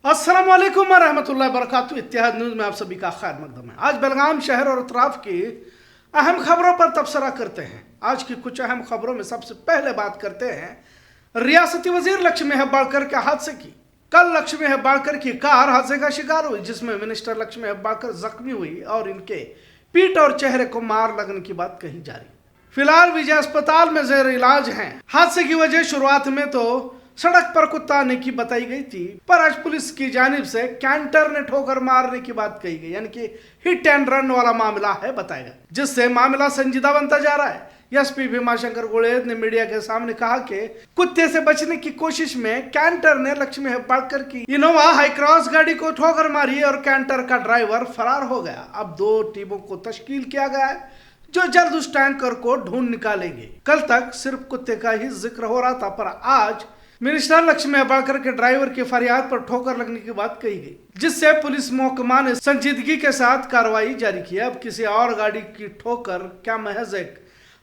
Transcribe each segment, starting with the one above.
अस्सलाम वालेकुम रहमतुल्लाहि वबरकातुहू। इत्तेहाद न्यूज़ में आप सभी का खैर मकदम है। आज बेलगाम शहर और अतराफ की अहम खबरों पर तबसरा करते हैं। आज की कुछ अहम खबरों में सबसे पहले बात करते हैं रियासती वजीर लक्ष्मी हेब्बाळकर के हादसे की। कल लक्ष्मी हेब्बाळकर की कार हादसे का शिकार हुई, जिसमें मिनिस्टर लक्ष्मी हेब्बाळकर जख्मी हुई और इनके पीठ और चेहरे को मार लगने की बात कही जा रही। फिलहाल विजय अस्पताल में जेर इलाज हैं। हादसे की वजह शुरुआत में तो सड़क पर कुत्ता आने की बताई गई थी, पर आज पुलिस की जानिब से कैंटर ने ठोकर मारने की बात कही गई, यानी कि हिट एंड रन वाला मामला है बताया गया, जिससे मामला संजीदा बनता जा रहा है। एसपी भीमाशंकर गुड़ेद ने मीडिया के सामने कहा कि कुत्ते से बचने की कोशिश में कैंटर ने लक्ष्मी हेब्बाळकर की इनोवा हाईक्रॉस गाड़ी को ठोकर मारी और कैंटर का ड्राइवर फरार हो गया। अब 2 टीमों को तश्कील किया गया है जो जल्द उस टैंकर को ढूंढ निकालेंगे। कल तक सिर्फ कुत्ते का ही जिक्र हो रहा था, पर आज मिनिस्टर लक्ष्मी हेब्बाळकर के ड्राइवर की फरियाद पर ठोकर लगने की बात कही गई, जिससे पुलिस महकमा ने संजीदगी के साथ कार्रवाई जारी की। अब किसी और गाड़ी की ठोकर क्या महज एक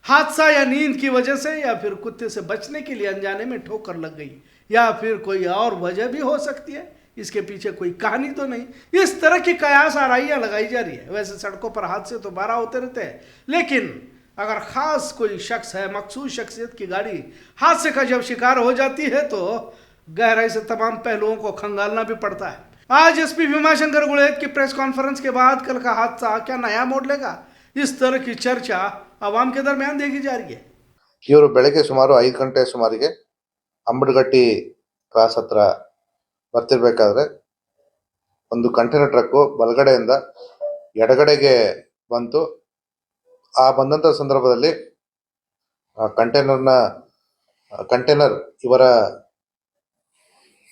हादसा या नींद की वजह से, या फिर कुत्ते से बचने के लिए अनजाने में ठोकर लग गई, या फिर कोई और वजह भी हो सकती है, इसके पीछे कोई कहानी तो नहीं। इस तरह की कयास आराइयां लगाई जा रही है। वैसे सड़कों पर हादसे तो 12 होते रहते हैं, लेकिन अगर खास कोई शख्स है, मखसूस शख्सियत की गाड़ी हादसे का जब शिकार हो जाती है तो गहराई से तमाम पहलुओं को खंगालना भी पड़ता है। आज एसपी भीमाशंकर गुड़ेद की प्रेस कॉन्फ्रेंस के बाद कल का हादसा क्या नया मोड़ लेगा, इस तरह की चर्चा आवाम के दरमियान देखी जा रही है। ಇವರು ಬೆಳಗ್ಗೆ ಸುಮಾರು 5 ಗಂಟೆ ಸುಮಾರಿಗೆ ಅಂಬಡಗಟ್ಟಿ ಕ್ರಾಸ್ ಹತ್ರ ಬರ್ತಿರ್ಬೇಕಾದ್ರೆ ಒಂದು ಕಂಟೈನರ್ ಟ್ರಕ್ಕು ಬಲಗಡೆಯಿಂದ ಎಡಗಡೆಗೆ ಬಂತು. ಆ ಬಂದಂತ ಸಂದರ್ಭದಲ್ಲಿ ಕಂಟೈನರ್ ಇವರ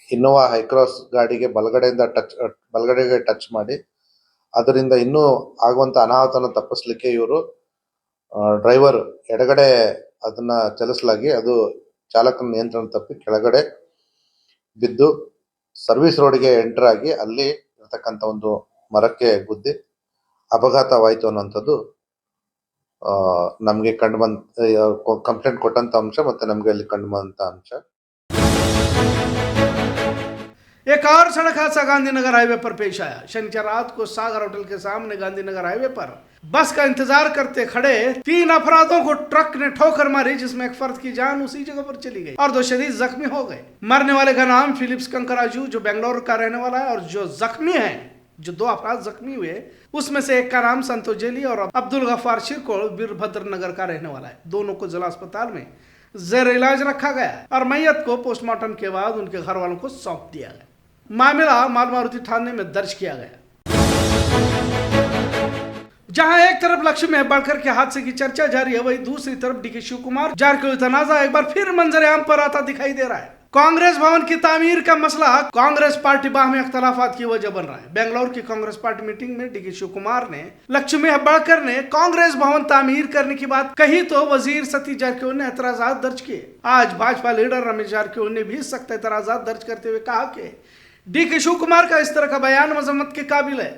ಇನ್ನೋವಾ ಹೈಕ್ರಾಸ್ ಗಾಡಿಗೆ ಬಲಗಡೆಗೆ ಟಚ್ ಮಾಡಿ ಅದರಿಂದ ಇನ್ನೂ ಆಗುವಂತ ಅನಾಹುತನ ತಪ್ಪಿಸ್ಲಿಕ್ಕೆ ಇವರು ಡ್ರೈವರ್ ಎಡಗಡೆ ಅದನ್ನ ಚಲಿಸಲಾಗಿ ಅದು ಚಾಲಕನ ನಿಯಂತ್ರಣ ತಪ್ಪಿ ಕೆಳಗಡೆ ಬಿದ್ದು ಸರ್ವಿಸ್ ರೋಡ್ಗೆ ಎಂಟರ್ ಆಗಿ ಅಲ್ಲಿ ಇರತಕ್ಕಂಥ ಒಂದು ಮರಕ್ಕೆ ಗುದ್ದಿ ಅಪಘಾತವಾಯಿತು ಅನ್ನುವಂಥದ್ದು ನಮಗೆ ಕಂಪ್ಲೇಂಟ್ ಕೊಟ್ಟಂತ ಅಂಶ ಮತ್ತೆ ನಮಗೆ ಅಲ್ಲಿ ಕಂಡು ಬಂದಂತ ಅಂಶ। एक और सड़क हादसा गांधीनगर हाईवे पर पेश आया। शनिवार रात को सागर होटल के सामने गांधीनगर हाईवे पर बस का इंतजार करते खड़े 3 अफरादों को ट्रक ने ठोकर मारी, जिसमें एक फर्द की जान उसी जगह पर चली गई और 2 शदीद जख्मी हो गए। मरने वाले का नाम फिलिप्स कंकराजू जो बेंगलोर का रहने वाला है, और जो जख्मी है, जो 2 अफराद जख्मी हुए उसमें से एक का नाम संतोष जेली और अब्दुल गफ्फार शिरकोल वीरभद्र नगर का रहने वाला है। दोनों को जिला अस्पताल में जेर इलाज रखा गया और मैयत को पोस्टमार्टम के बाद उनके घर वालों को सौंप दिया गया। मामला मालमारुति थाने में दर्ज किया गया। जहां एक तरफ लक्ष्मी हेब्बाळकर के हादसे की चर्चा जारी है, वहीं दूसरी तरफ डीके शिव कुमार जारकिहोली तनाजा एक बार फिर मंजर-ए-आम पर आता दिखाई दे रहा है। कांग्रेस भवन की तामीर का मसला कांग्रेस पार्टी बाहमी अख्तलाफात की वजह बन रहा है। बेंगलुरु की कांग्रेस पार्टी मीटिंग में डीके शिव कुमार ने लक्ष्मी हेब्बाळकर ने कांग्रेस भवन तामीर करने की बात कही तो वजीर सतीश जारकिहोली ने एतराजात दर्ज किए। आज भाजपा लीडर रमेश जारकिहोली ने भी सख्त एतराजात दर्ज करते हुए कहा कि डीके शिव कुमार का इस तरह का बयान मजम्मत के काबिल है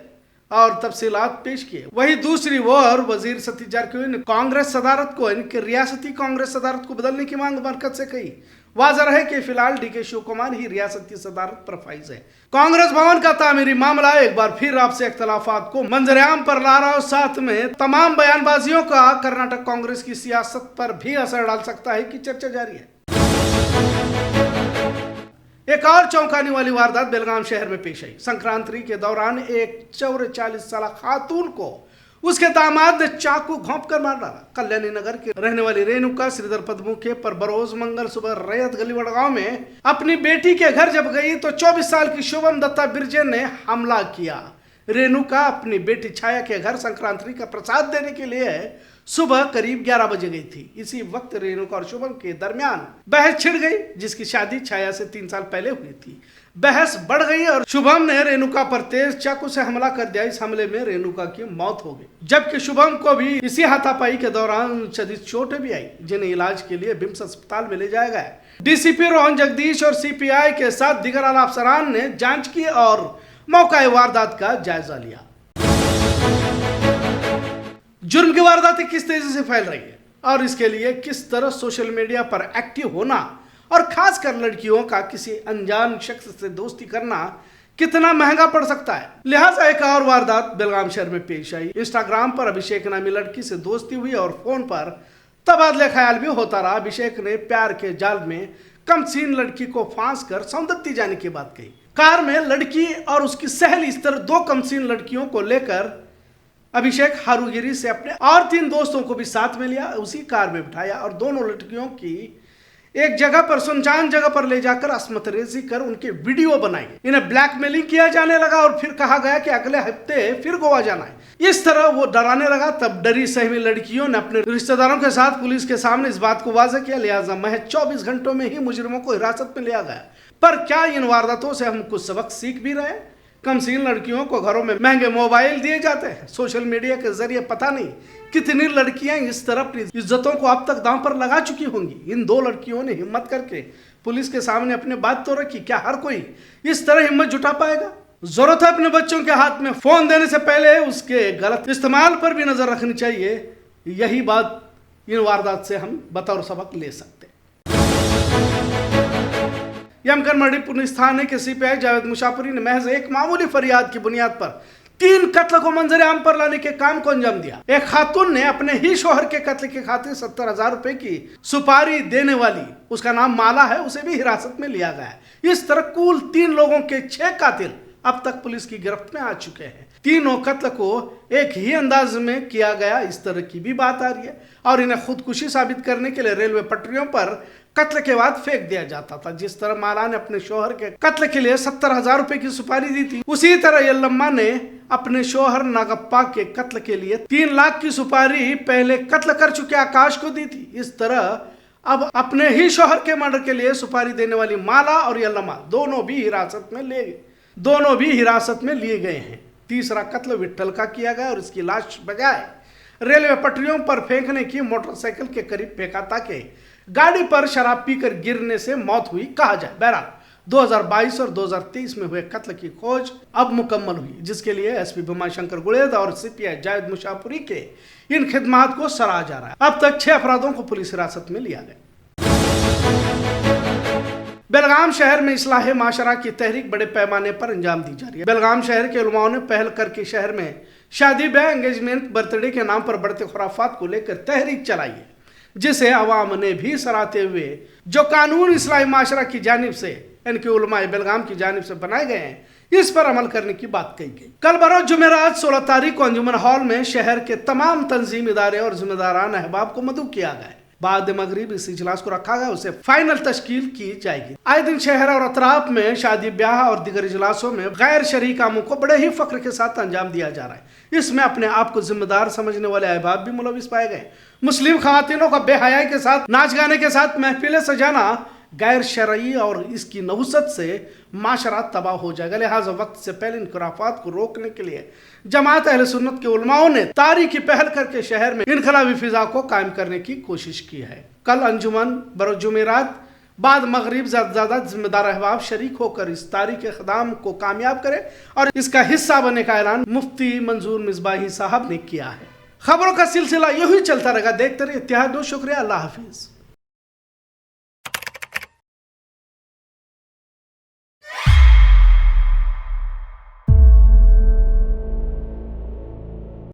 और तफसीलात पेश किए। वहीं दूसरी ओर वजीर सतीश जारकिहोली ने कांग्रेस सदारत को, इनके रियासती कांग्रेस सदारत को बदलने की मांग मरकज से कही। वाज़ह है कि फिलहाल डीके शिव कुमार ही रियासती सदारत पर फाइज है। कांग्रेस भवन का तामीरी मामला एक बार फिर आपसे इख्तलाफात को मंजर-ए-आम पर ला रहा और साथ में तमाम बयानबाजियों का कर्नाटक कांग्रेस की सियासत पर भी असर डाल सकता है की चर्चा जारी है। एक और चौंकाने वाली वारदात बेलगाम शहर में पेश आई। संक्रांति के दौरान एक 44 साल खातून को उसके दामाद ने चाकू घोंप कर मार डाला। कल्याणी नगर की रहने वाली रेणुका श्रीधर पदमू के पर बरोज मंगल सुबह रैयत गली वडगांव में अपनी बेटी के घर जब गई तो 24 साल की शुभम दत्ता बिरजे ने हमला किया। रेणुका अपनी बेटी छाया के घर संक्रांति का प्रसाद देने के लिए सुबह करीब 11 बजे गई थी। इसी वक्त रेणुका और शुभम के दरमियान बहस छिड़ गई, जिसकी शादी छाया से 3 साल पहले हुई थी। बहस बढ़ गई और शुभम ने रेणुका पर तेज चाकू से हमला कर दिया। इस हमले में रेणुका की मौत हो गई, जबकि शुभम को भी इसी हाथापाई के दौरान शदीद चोटें भी आई, जिन्हें इलाज के लिए बिम्स अस्पताल में ले जाया गया। डीसीपी रोहन जगदीश और सीपीआई के साथ दीगर आला अफसरान ने जांच की और मौका वारदात का जायजा लिया। जुर्म की वारदातें किस तेजी से फैल रही है और इसके लिए किस तरह सोशल मीडिया पर एक्टिव होना और खासकर लड़कियों का किसी अनजान शख्स से दोस्ती करना कितना महंगा पड़ सकता है। लिहाजा एक और वारदात बेलगाम शहर में पेश आई। इंस्टाग्राम पर अभिषेक नामी लड़की से दोस्ती हुई और फोन पर तबादले ख्याल भी होता रहा। अभिषेक ने प्यार के जाल में कमसीन लड़की को फांस कर सौंदत्ती जाने की बात कही। कार में लड़की और उसकी सहेली इस तरह 2 कमसीन लड़कियों को लेकर अभिषेक हारूगिरी से अपने और 3 दोस्तों को भी साथ में लिया, उसी कार में बिठाया और दोनों लड़कियों की एक जगह पर सुनसान जगह पर ले जाकर अस्मतरेजी कर उनके वीडियो बनाई। इन्हें ब्लैकमेलिंग किया जाने लगा और फिर कहा गया कि अगले हफ्ते फिर गोवा जाना है। इस तरह वो डराने लगा। तब डरी सहमी लड़कियों ने अपने रिश्तेदारों के साथ पुलिस के सामने इस बात को वाज़ेह किया। लिहाजा महज 24 घंटों में ही मुजरिमों को हिरासत में लिया गया। पर क्या इन वारदातों से हम कुछ सबक सीख भी रहे हैं? कमसीन लड़कियों को घरों में महंगे मोबाइल दिए जाते हैं। सोशल मीडिया के जरिए पता नहीं कितनी लड़कियां इस तरह अपनी इज्जतों को अब तक दांव पर लगा चुकी होंगी। इन 2 लड़कियों ने हिम्मत करके पुलिस के सामने अपनी बात तो रखी। क्या हर कोई इस तरह हिम्मत जुटा पाएगा? जरूरत है अपने बच्चों के हाथ में फोन देने से पहले उसके गलत इस्तेमाल पर भी नजर रखनी चाहिए। यही बात इन वारदात से हम बतौर सबक ले सकते हैं। यमगन मर्डी पुलिस थाने के सीपीआई जावेद मुशाफरी ने महज एक मामूली फरियाद की बुनियाद पर 3 कत्ल को मंजर आम पर लाने के काम को अंजाम दिया। एक खातून ने अपने ही शोहर के कत्ल की खातिर 70,000 रुपए की सुपारी देने वाली, उसका नाम माला है, उसे भी हिरासत में लिया गया है। इस तरह कुल 3 लोगों के 6 कातिल अब तक पुलिस की गिरफ्त में आ चुके हैं। तीनों कत्ल को एक ही अंदाज में किया गया, इस तरह की भी बात आ रही है। और इन्हें खुदकुशी साबित करने के लिए रेलवे पटरियों पर कत्ल के बाद फेंक दिया जाता था। जिस तरह माला ने अपने शोहर के कत्ल के लिए 70,000 रुपए की सुपारी दी थी, उसी तरह यल्लम्मा ने अपने शोहर नागप्पा के कत्ल के लिए 3 लाख की सुपारी पहले कत्ल कर चुके आकाश को दी थी। इस तरह अब अपने ही शोहर के मर्डर के लिए सुपारी देने वाली माला और यल्लम्मा दोनों भी हिरासत में लिए गए हैं। तीसरा कत्ल विट्ठल का किया गया और इसकी लाश बजाय रेलवे पटरियों पर फेंकने की मोटरसाइकिल के करीब फेंका ताकि गाड़ी पर शराब पीकर गिरने से मौत हुई कहा जाए। बहरहाल 2022 और 2023 में हुए कत्ल की खोज अब मुकम्मल हुई, जिसके लिए एसपी भीमाशंकर गुड़ेद और सीपीआई जावेद मुशाफरी के इन खिदमात को सराहा जा रहा है। अब तक 6 अपराधों को पुलिस हिरासत में लिया गया। बेलगाम शहर में इस्लाह माशरा की तहरीक बड़े पैमाने पर अंजाम दी जा रही है। बेलगाम शहर के उलमाओं ने पहल करके शहर में शादी ब्याह, एंगेजमेंट, बर्थडे के नाम पर बढ़ते खुराफात को लेकर तहरीक चलाई है, जिसे अवाम ने भी सराहते हुए जो कानून इस्लाही माशरा की जानिब से, इनके उलमाए बेलगाम की जानिब से बनाए गए हैं, इस पर अमल करने की बात कही गई। कल बरोज जुमेरात 16 तारीख को अंजुमन हॉल में शहर के तमाम तंजीम इदारे और जिम्मेदारान अहबाब को मदऊ किया गया। बाद मगरिब इस इजलास को रखा गया, उसे फाइनल तश्कील की जाएगी। आए दिन शहर और अतराफ में शादी ब्याह और दीगर इजलासों में गैर शरई कामों को बड़े ही फख्र के साथ अंजाम दिया जा रहा है। इसमें अपने आप को जिम्मेदार समझने वाले अहबाब भी मुलविस पाए गए। मुस्लिम खवातीनों का बेहयाई के साथ नाच गाने के साथ महफिलें सजाना गैर शरई और इसकी नहुसत से माशरा तबाह हो जाएगा। लिहाजा वक्त से पहले इन खुराफात को रोकने के लिए जमात अहले सुन्नत के उलमाओं ने तारीखी पहल करके शहर में इनकलाबी फिजा को कायम करने की कोशिश की है। कल अंजुमन बरोज जुमेरात बाद मगरिब ज्यादा जिम्मेदार अहबाब शरीक होकर इस तारीख इक़दाम को कामयाब करें और इसका हिस्सा बनने का ऐलान मुफ्ती मंजूर मिसबाही साहब ने किया है। खबरों का सिलसिला यूं ही चलता रहेगा। देखते रहिए इत्तेहाद न्यूज़। शुक्रिया। अल्लाह हाफिज।